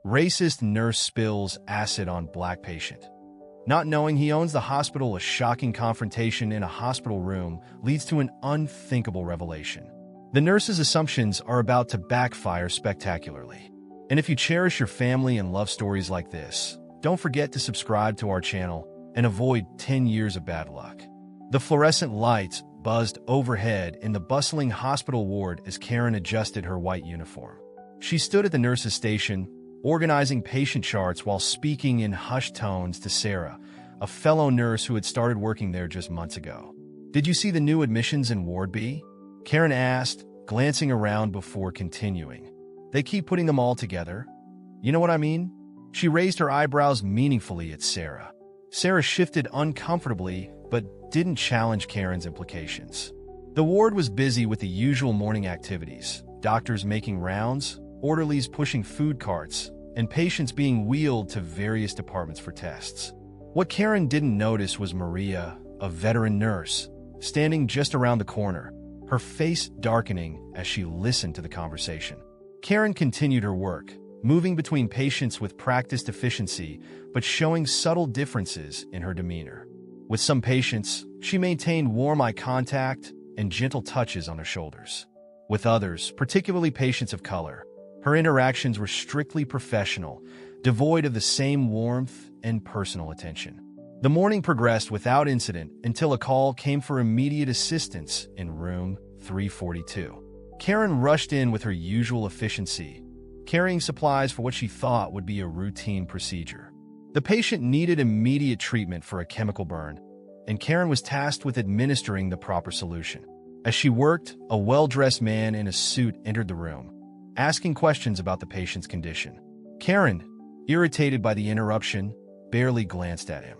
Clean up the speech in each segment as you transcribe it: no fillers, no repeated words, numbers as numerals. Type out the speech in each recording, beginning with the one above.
Racist nurse spills acid on black patient. Not knowing he owns the hospital, a shocking confrontation in a hospital room leads to an unthinkable revelation. The nurse's assumptions are about to backfire spectacularly. And if you cherish your family and love stories like this, don't forget to subscribe to our channel and avoid 10 years of bad luck. The fluorescent lights buzzed overhead in the bustling hospital ward as Karen adjusted her white uniform. She stood at the nurse's station, organizing patient charts while speaking in hushed tones to Sarah, a fellow nurse who had started working there just months ago. "Did you see the new admissions in Ward B?" Karen asked, glancing around before continuing. "They keep putting them all together. You know what I mean?" She raised her eyebrows meaningfully at Sarah. Sarah shifted uncomfortably, but didn't challenge Karen's implications. The ward was busy with the usual morning activities: doctors making rounds, orderlies pushing food carts, and patients being wheeled to various departments for tests. What Karen didn't notice was Maria, a veteran nurse, standing just around the corner, her face darkening as she listened to the conversation. Karen continued her work, moving between patients with practiced efficiency, but showing subtle differences in her demeanor. With some patients, she maintained warm eye contact and gentle touches on their shoulders. With others, particularly patients of color, her interactions were strictly professional, devoid of the same warmth and personal attention. The morning progressed without incident until a call came for immediate assistance in room 342. Karen rushed in with her usual efficiency, carrying supplies for what she thought would be a routine procedure. The patient needed immediate treatment for a chemical burn, and Karen was tasked with administering the proper solution. As she worked, a well-dressed man in a suit entered the room, asking questions about the patient's condition. Karen, irritated by the interruption, barely glanced at him.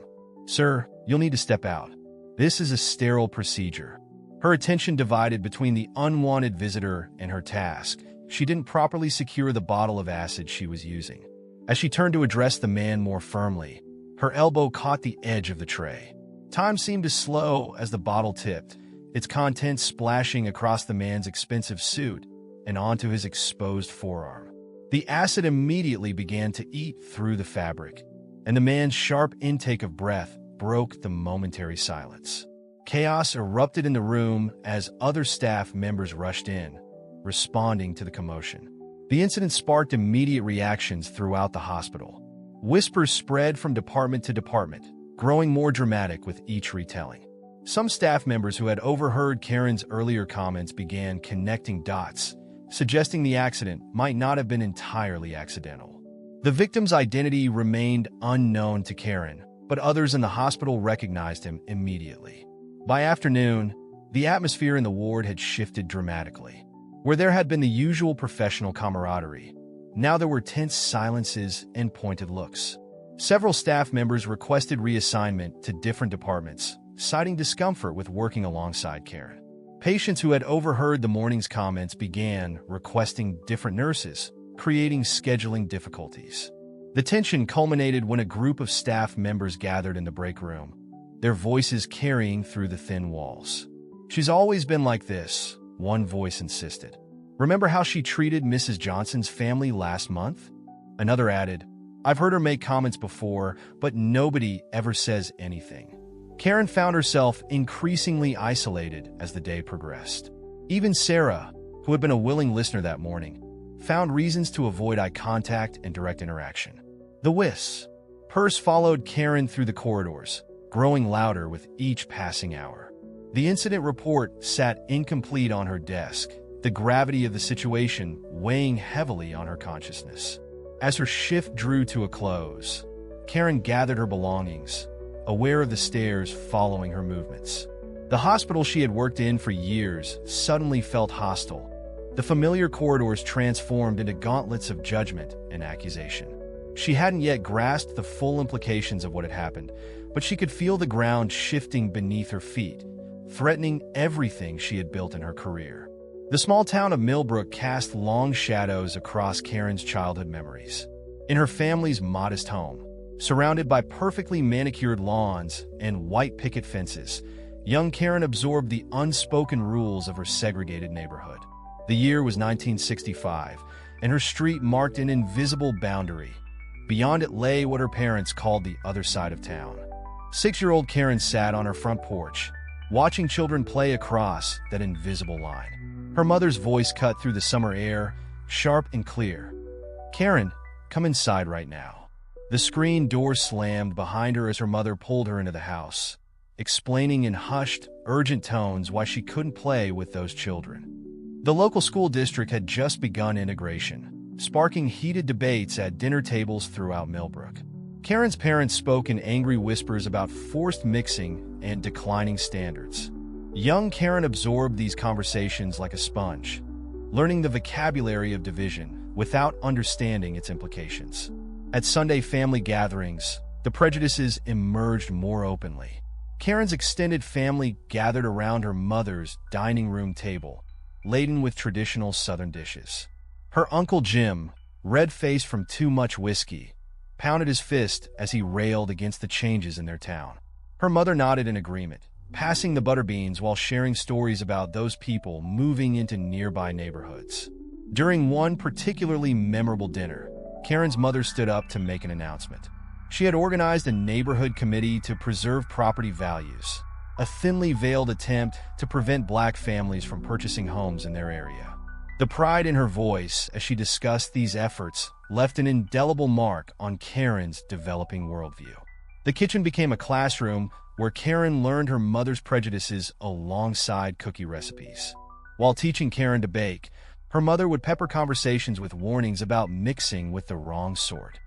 "Sir, you'll need to step out. This is a sterile procedure." Her attention divided between the unwanted visitor and her task. She didn't properly secure the bottle of acid she was using. As she turned to address the man more firmly, her elbow caught the edge of the tray. Time seemed to slow as the bottle tipped, its contents splashing across the man's expensive suit and onto his exposed forearm. The acid immediately began to eat through the fabric, and the man's sharp intake of breath broke the momentary silence. Chaos erupted in the room as other staff members rushed in, responding to the commotion. The incident sparked immediate reactions throughout the hospital. Whispers spread from department to department, growing more dramatic with each retelling. Some staff members who had overheard Karen's earlier comments began connecting dots, suggesting the accident might not have been entirely accidental. The victim's identity remained unknown to Karen, but others in the hospital recognized him immediately. By afternoon, the atmosphere in the ward had shifted dramatically. Where there had been the usual professional camaraderie, now there were tense silences and pointed looks. Several staff members requested reassignment to different departments, citing discomfort with working alongside Karen. Patients who had overheard the morning's comments began requesting different nurses, creating scheduling difficulties. The tension culminated when a group of staff members gathered in the break room, their voices carrying through the thin walls. "She's always been like this," one voice insisted. "Remember how she treated Mrs. Johnson's family last month?" Another added, "I've heard her make comments before, but nobody ever says anything." Karen found herself increasingly isolated as the day progressed. Even Sarah, who had been a willing listener that morning, found reasons to avoid eye contact and direct interaction. The whiz purse followed Karen through the corridors, growing louder with each passing hour. The incident report sat incomplete on her desk, the gravity of the situation weighing heavily on her consciousness. As her shift drew to a close, Karen gathered her belongings, aware of the stares following her movements. The hospital she had worked in for years suddenly felt hostile. The familiar corridors transformed into gauntlets of judgment and accusation. She hadn't yet grasped the full implications of what had happened, but she could feel the ground shifting beneath her feet, threatening everything she had built in her career. The small town of Millbrook cast long shadows across Karen's childhood memories. In her family's modest home, surrounded by perfectly manicured lawns and white picket fences, young Karen absorbed the unspoken rules of her segregated neighborhood. The year was 1965, and her street marked an invisible boundary. Beyond it lay what her parents called the other side of town. 6-year-old Karen sat on her front porch, watching children play across that invisible line. Her mother's voice cut through the summer air, sharp and clear. "Karen, come inside right now." The screen door slammed behind her as her mother pulled her into the house, explaining in hushed, urgent tones why she couldn't play with those children. The local school district had just begun integration, sparking heated debates at dinner tables throughout Millbrook. Karen's parents spoke in angry whispers about forced mixing and declining standards. Young Karen absorbed these conversations like a sponge, learning the vocabulary of division without understanding its implications. At Sunday family gatherings, the prejudices emerged more openly. Karen's extended family gathered around her mother's dining room table, laden with traditional Southern dishes. Her Uncle Jim, red-faced from too much whiskey, pounded his fist as he railed against the changes in their town. Her mother nodded in agreement, passing the butter beans while sharing stories about those people moving into nearby neighborhoods. During one particularly memorable dinner, Karen's mother stood up to make an announcement. She had organized a neighborhood committee to preserve property values, a thinly veiled attempt to prevent black families from purchasing homes in their area. The pride in her voice as she discussed these efforts left an indelible mark on Karen's developing worldview. The kitchen became a classroom where Karen learned her mother's prejudices alongside cookie recipes. While teaching Karen to bake, her mother would pepper conversations with warnings about mixing with the wrong sort.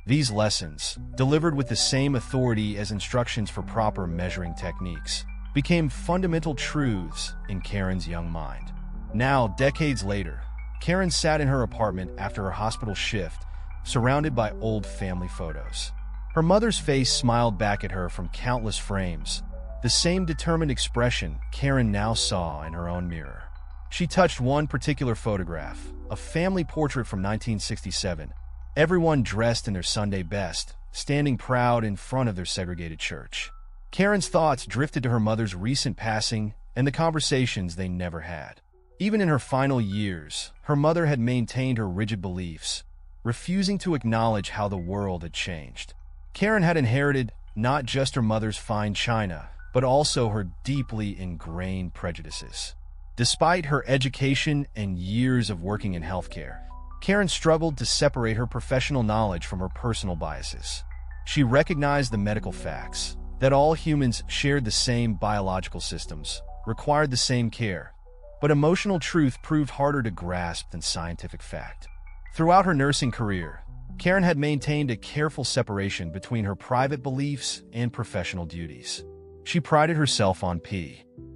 These lessons, delivered with the same authority as instructions for proper measuring techniques, became fundamental truths in Karen's young mind. Now, decades later, Karen sat in her apartment after her hospital shift, surrounded by old family photos. Her mother's face smiled back at her from countless frames, the same determined expression Karen now saw in her own mirror. She touched one particular photograph, a family portrait from 1967, everyone dressed in their Sunday best, standing proud in front of their segregated church. Karen's thoughts drifted to her mother's recent passing and the conversations they never had. Even in her final years, her mother had maintained her rigid beliefs, refusing to acknowledge how the world had changed. Karen had inherited not just her mother's fine china, but also her deeply ingrained prejudices. Despite her education and years of working in healthcare, Karen struggled to separate her professional knowledge from her personal biases. She recognized the medical facts, that all humans shared the same biological systems, required the same care, but emotional truth proved harder to grasp than scientific fact. Throughout her nursing career, Karen had maintained a careful separation between her private beliefs and professional duties. She prided herself on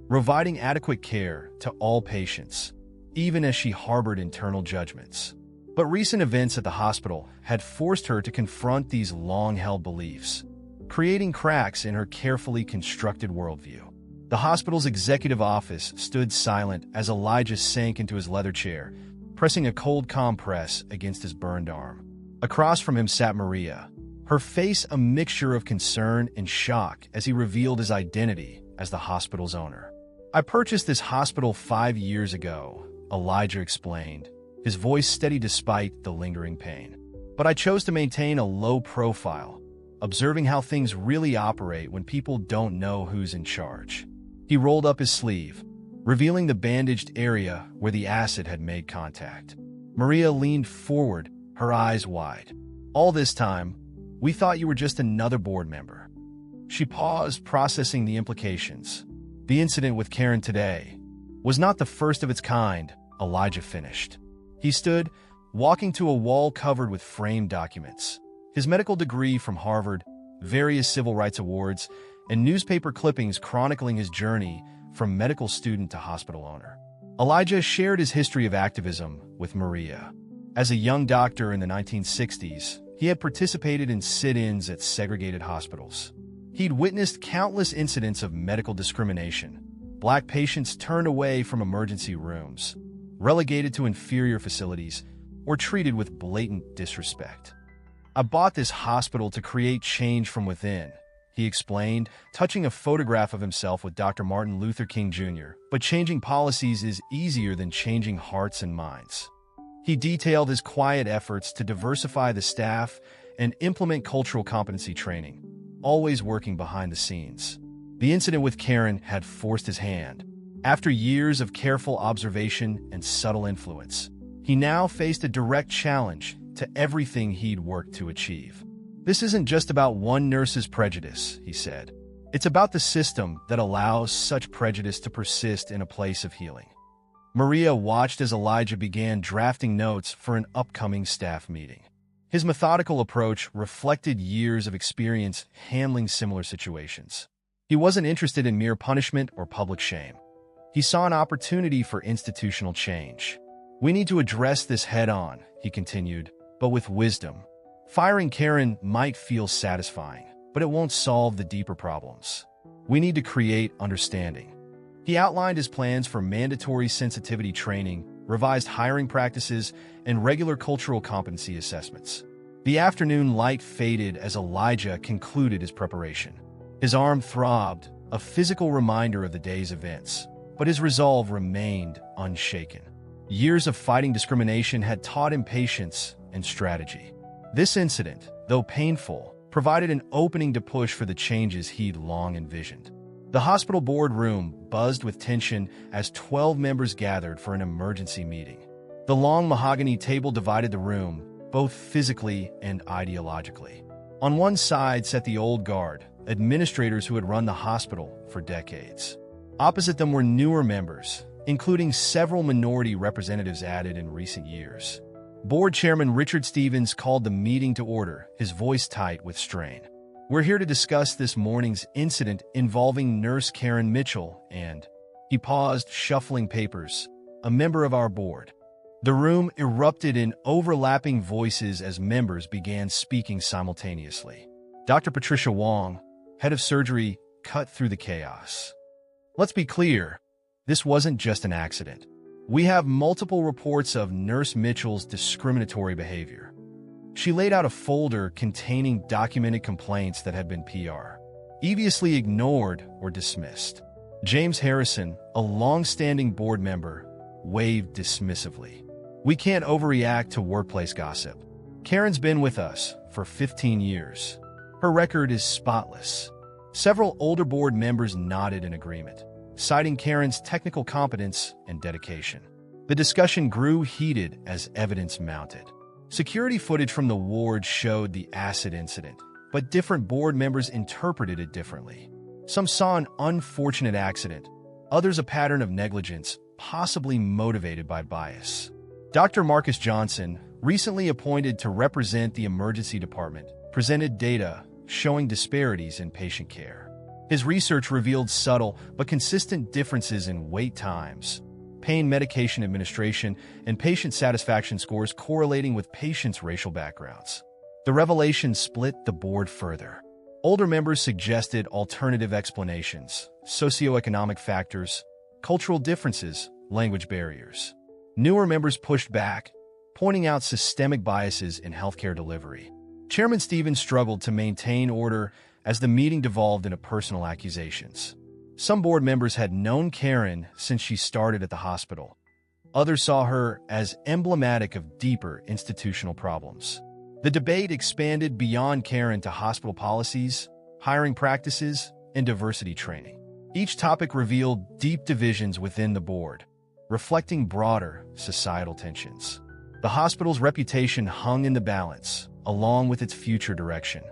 providing adequate care to all patients, even as she harbored internal judgments. But recent events at the hospital had forced her to confront these long-held beliefs, creating cracks in her carefully constructed worldview. The hospital's executive office stood silent as Elijah sank into his leather chair, pressing a cold compress against his burned arm. Across from him sat Maria, her face a mixture of concern and shock as he revealed his identity as the hospital's owner. "I purchased this hospital 5 years ago," Elijah explained, his voice steady despite the lingering pain. "But I chose to maintain a low profile, observing how things really operate when people don't know who's in charge." He rolled up his sleeve, revealing the bandaged area where the acid had made contact. Maria leaned forward, her eyes wide. "All this time, we thought you were just another board member." She paused, processing the implications. The incident with Karen today was not the first of its kind, Elijah finished. He stood, walking to a wall covered with framed documents. His medical degree from Harvard, various civil rights awards, and newspaper clippings chronicling his journey from medical student to hospital owner. Elijah shared his history of activism with Maria. As a young doctor in the 1960s, he had participated in sit-ins at segregated hospitals. He'd witnessed countless incidents of medical discrimination. Black patients turned away from emergency rooms, relegated to inferior facilities, or treated with blatant disrespect. "I bought this hospital to create change from within," he explained, touching a photograph of himself with Dr. Martin Luther King Jr. "But changing policies is easier than changing hearts and minds." He detailed his quiet efforts to diversify the staff and implement cultural competency training, always working behind the scenes. The incident with Karen had forced his hand. After years of careful observation and subtle influence, he now faced a direct challenge to everything he'd worked to achieve. "This isn't just about one nurse's prejudice," he said. "It's about the system that allows such prejudice to persist in a place of healing." Maria watched as Elijah began drafting notes for an upcoming staff meeting. His methodical approach reflected years of experience handling similar situations. He wasn't interested in mere punishment or public shame. He saw an opportunity for institutional change. "We need to address this head-on," he continued, "but with wisdom. Firing Karen might feel satisfying, but it won't solve the deeper problems. We need to create understanding." He outlined his plans for mandatory sensitivity training, revised hiring practices, and regular cultural competency assessments. The afternoon light faded as Elijah concluded his preparation. His arm throbbed, a physical reminder of the day's events, but his resolve remained unshaken. Years of fighting discrimination had taught him patience and strategy. This incident, though painful, provided an opening to push for the changes he'd long envisioned. The hospital boardroom buzzed with tension as 12 members gathered for an emergency meeting. The long mahogany table divided the room, both physically and ideologically. On one side sat the old guard, administrators who had run the hospital for decades. Opposite them were newer members, including several minority representatives added in recent years. Board Chairman Richard Stevens called the meeting to order, his voice tight with strain. "We're here to discuss this morning's incident involving Nurse Karen Mitchell and," he paused, shuffling papers, "a member of our board." The room erupted in overlapping voices as members began speaking simultaneously. Dr. Patricia Wong, head of surgery, cut through the chaos. "Let's be clear, this wasn't just an accident. We have multiple reports of Nurse Mitchell's discriminatory behavior." She laid out a folder containing documented complaints that had been previously ignored or dismissed. James Harrison, a long-standing board member, waved dismissively. "We can't overreact to workplace gossip. Karen's been with us for 15 years. Her record is spotless." Several older board members nodded in agreement, citing Karen's technical competence and dedication. The discussion grew heated as evidence mounted. Security footage from the ward showed the acid incident, but different board members interpreted it differently. Some saw an unfortunate accident, others a pattern of negligence, possibly motivated by bias. Dr. Marcus Johnson, recently appointed to represent the emergency department, presented data showing disparities in patient care. His research revealed subtle but consistent differences in wait times, pain medication administration, and patient satisfaction scores correlating with patients' racial backgrounds. The revelation split the board further. Older members suggested alternative explanations, socioeconomic factors, cultural differences, language barriers. Newer members pushed back, pointing out systemic biases in healthcare delivery. Chairman Stevens struggled to maintain order as the meeting devolved into personal accusations. Some board members had known Karen since she started at the hospital. Others saw her as emblematic of deeper institutional problems. The debate expanded beyond Karen to hospital policies, hiring practices, and diversity training. Each topic revealed deep divisions within the board, reflecting broader societal tensions. The hospital's reputation hung in the balance, along with its future direction.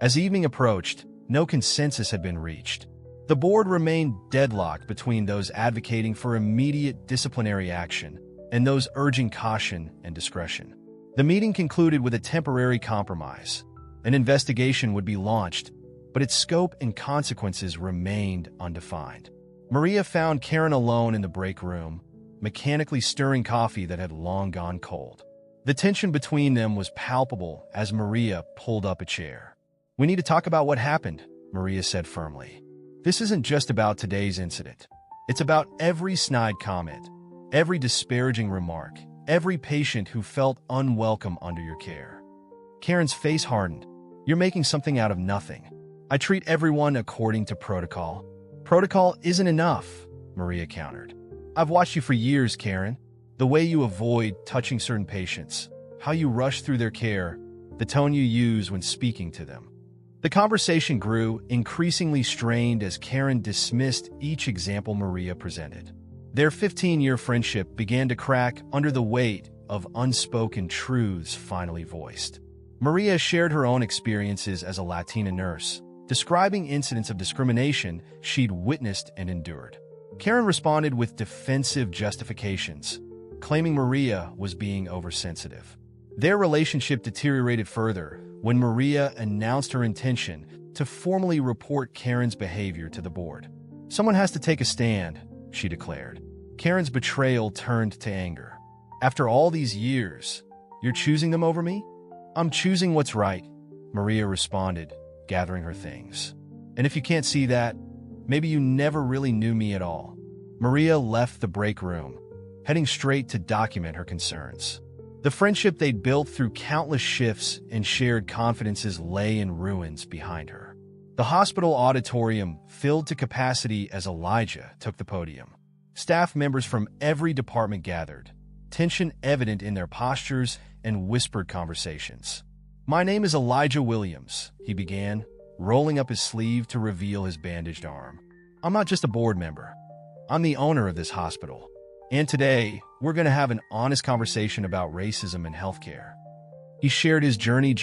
As evening approached, no consensus had been reached. The board remained deadlocked between those advocating for immediate disciplinary action and those urging caution and discretion. The meeting concluded with a temporary compromise. An investigation would be launched, but its scope and consequences remained undefined. Maria found Karen alone in the break room, mechanically stirring coffee that had long gone cold. The tension between them was palpable as Maria pulled up a chair. "We need to talk about what happened," Maria said firmly. "This isn't just about today's incident. It's about every snide comment, every disparaging remark, every patient who felt unwelcome under your care." Karen's face hardened. "You're making something out of nothing. I treat everyone according to protocol." "Protocol isn't enough," Maria countered. "I've watched you for years, Karen. The way you avoid touching certain patients, how you rush through their care, the tone you use when speaking to them. The conversation grew, increasingly strained as Karen dismissed each example Maria presented. Their 15-year friendship began to crack under the weight of unspoken truths finally voiced. Maria shared her own experiences as a Latina nurse, describing incidents of discrimination she'd witnessed and endured. Karen responded with defensive justifications, claiming Maria was being oversensitive. Their relationship deteriorated further when Maria announced her intention to formally report Karen's behavior to the board. "Someone has to take a stand," she declared. Karen's betrayal turned to anger. "After all these years, you're choosing them over me?" "I'm choosing what's right," Maria responded, gathering her things. "And if you can't see that, maybe you never really knew me at all." Maria left the break room, heading straight to document her concerns. The friendship they'd built through countless shifts and shared confidences lay in ruins behind her. The hospital auditorium filled to capacity as Elijah took the podium. Staff members from every department gathered, tension evident in their postures and whispered conversations. "My name is Elijah Williams," he began, rolling up his sleeve to reveal his bandaged arm. "I'm not just a board member. I'm the owner of this hospital. And today, we're going to have an honest conversation about racism in healthcare." He shared his journey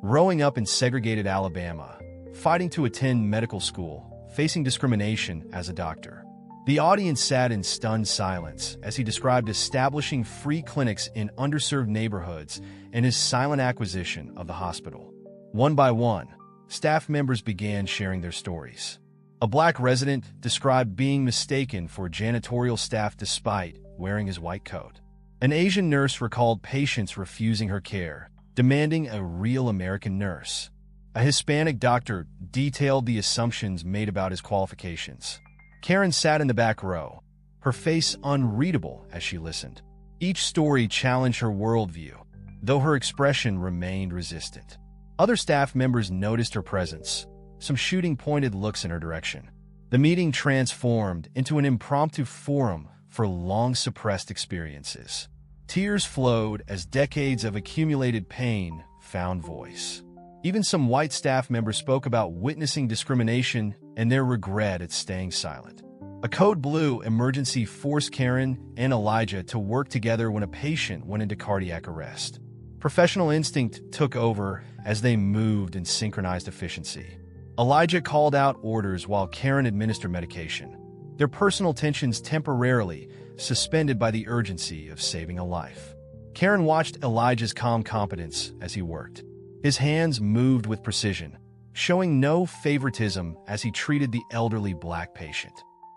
growing up in segregated Alabama, fighting to attend medical school, facing discrimination as a doctor. The audience sat in stunned silence as he described establishing free clinics in underserved neighborhoods and his silent acquisition of the hospital. One by one, staff members began sharing their stories. A Black resident described being mistaken for janitorial staff despite wearing his white coat. An Asian nurse recalled patients refusing her care, demanding a real American nurse. A Hispanic doctor detailed the assumptions made about his qualifications. Karen sat in the back row, her face unreadable as she listened. Each story challenged her worldview, though her expression remained resistant. Other staff members noticed her presence, some shooting pointed looks in her direction. The meeting transformed into an impromptu forum for long-suppressed experiences. Tears flowed as decades of accumulated pain found voice. Even some white staff members spoke about witnessing discrimination and their regret at staying silent. A code blue emergency forced Karen and Elijah to work together when a patient went into cardiac arrest. Professional instinct took over as they moved in synchronized efficiency. Elijah called out orders while Karen administered medication, their personal tensions temporarily suspended by the urgency of saving a life. Karen watched Elijah's calm competence as he worked. His hands moved with precision, showing no favoritism as he treated the elderly Black patient.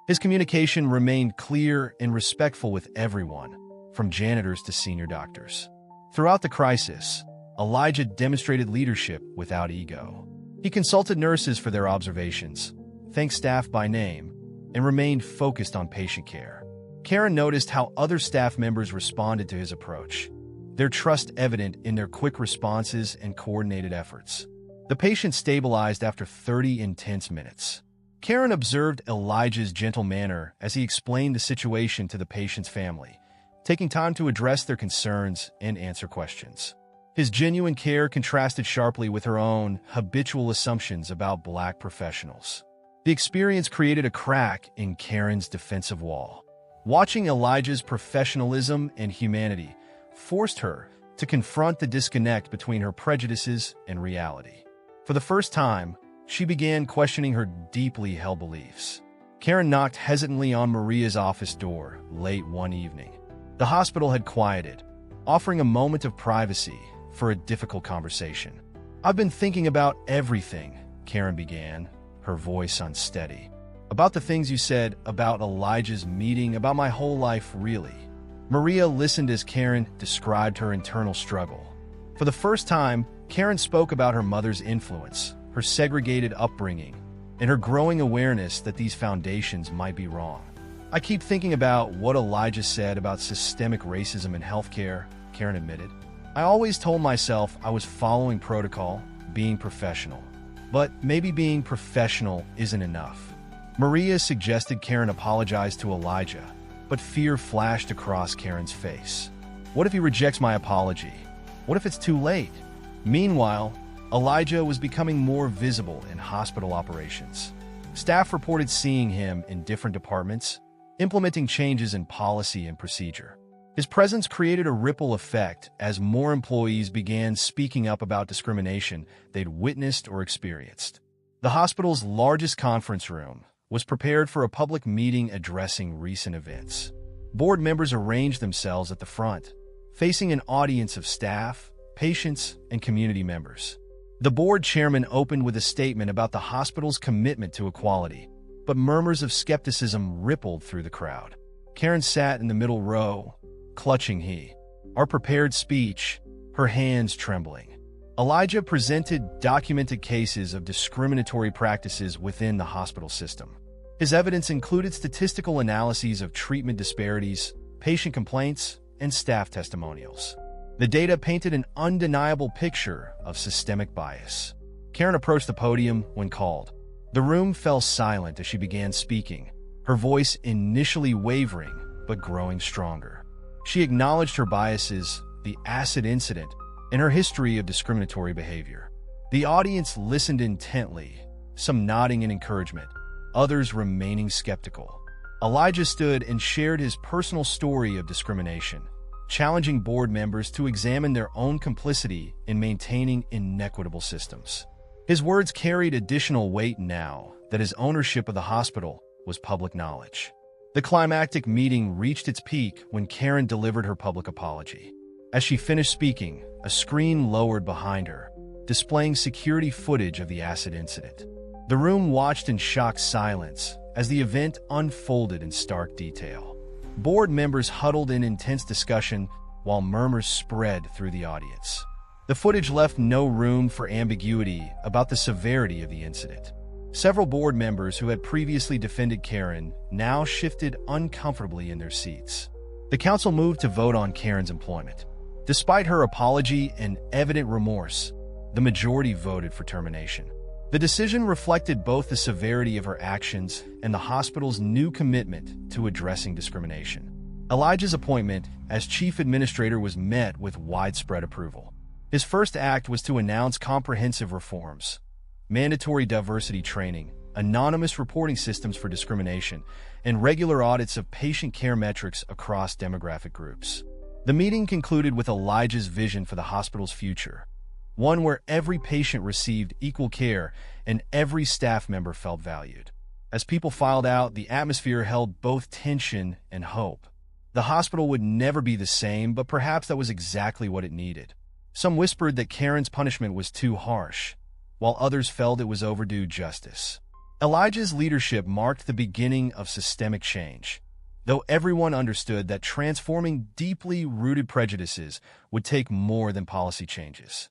His communication remained clear and respectful with everyone, from janitors to senior doctors. Throughout the crisis, Elijah demonstrated leadership without ego. He consulted nurses for their observations, thanked staff by name, and remained focused on patient care. Karen noticed how other staff members responded to his approach, their trust evident in their quick responses and coordinated efforts. The patient stabilized after 30 intense minutes. Karen observed Elijah's gentle manner as he explained the situation to the patient's family, taking time to address their concerns and answer questions. His genuine care contrasted sharply with her own habitual assumptions about Black professionals. The experience created a crack in Karen's defensive wall. Watching Elijah's professionalism and humanity forced her to confront the disconnect between her prejudices and reality. For the first time, she began questioning her deeply held beliefs. Karen knocked hesitantly on Maria's office door late one evening. The hospital had quieted, offering a moment of privacy for a difficult conversation. "I've been thinking about everything," Karen began, her voice unsteady. "About the things you said, about Elijah's meeting, about my whole life, really." Maria listened as Karen described her internal struggle. For the first time, Karen spoke about her mother's influence, her segregated upbringing, and her growing awareness that these foundations might be wrong. "I keep thinking about what Elijah said about systemic racism in healthcare," Karen admitted. "I always told myself I was following protocol, being professional. But maybe being professional isn't enough." Maria suggested Karen apologize to Elijah, but fear flashed across Karen's face. What if he rejects my apology? What if it's too late? Meanwhile, Elijah was becoming more visible in hospital operations. Staff reported seeing him in different departments, implementing changes in policy and procedure. His presence created a ripple effect as more employees began speaking up about discrimination they'd witnessed or experienced. The hospital's largest conference room was prepared for a public meeting addressing recent events. Board members arranged themselves at the front, facing an audience of staff, patients, and community members. The board chairman opened with a statement about the hospital's commitment to equality, but murmurs of skepticism rippled through the crowd. Karen sat in the middle row, clutching our prepared speech, her hands trembling. Elijah presented documented cases of discriminatory practices within the hospital system. His evidence included statistical analyses of treatment disparities, patient complaints, and staff testimonials. The data painted an undeniable picture of systemic bias. Karen approached the podium when called. The room fell silent as she began speaking, her voice initially wavering but growing stronger. She acknowledged her biases, the acid incident, and her history of discriminatory behavior. The audience listened intently, some nodding in encouragement, others remaining skeptical. Elijah stood and shared his personal story of discrimination, challenging board members to examine their own complicity in maintaining inequitable systems. His words carried additional weight now that his ownership of the hospital was public knowledge. The climactic meeting reached its peak when Karen delivered her public apology. As she finished speaking, a screen lowered behind her, displaying security footage of the acid incident. The room watched in shocked silence as the event unfolded in stark detail. Board members huddled in intense discussion while murmurs spread through the audience. The footage left no room for ambiguity about the severity of the incident. Several board members who had previously defended Karen now shifted uncomfortably in their seats. The council moved to vote on Karen's employment. Despite her apology and evident remorse, the majority voted for termination. The decision reflected both the severity of her actions and the hospital's new commitment to addressing discrimination. Elijah's appointment as chief administrator was met with widespread approval. His first act was to announce comprehensive reforms: mandatory diversity training, anonymous reporting systems for discrimination, and regular audits of patient care metrics across demographic groups. The meeting concluded with Elijah's vision for the hospital's future, one where every patient received equal care and every staff member felt valued. As people filed out, the atmosphere held both tension and hope. The hospital would never be the same, but perhaps that was exactly what it needed. Some whispered that Karen's punishment was too harsh, while others felt it was overdue justice. Elijah's leadership marked the beginning of systemic change, though everyone understood that transforming deeply rooted prejudices would take more than policy changes.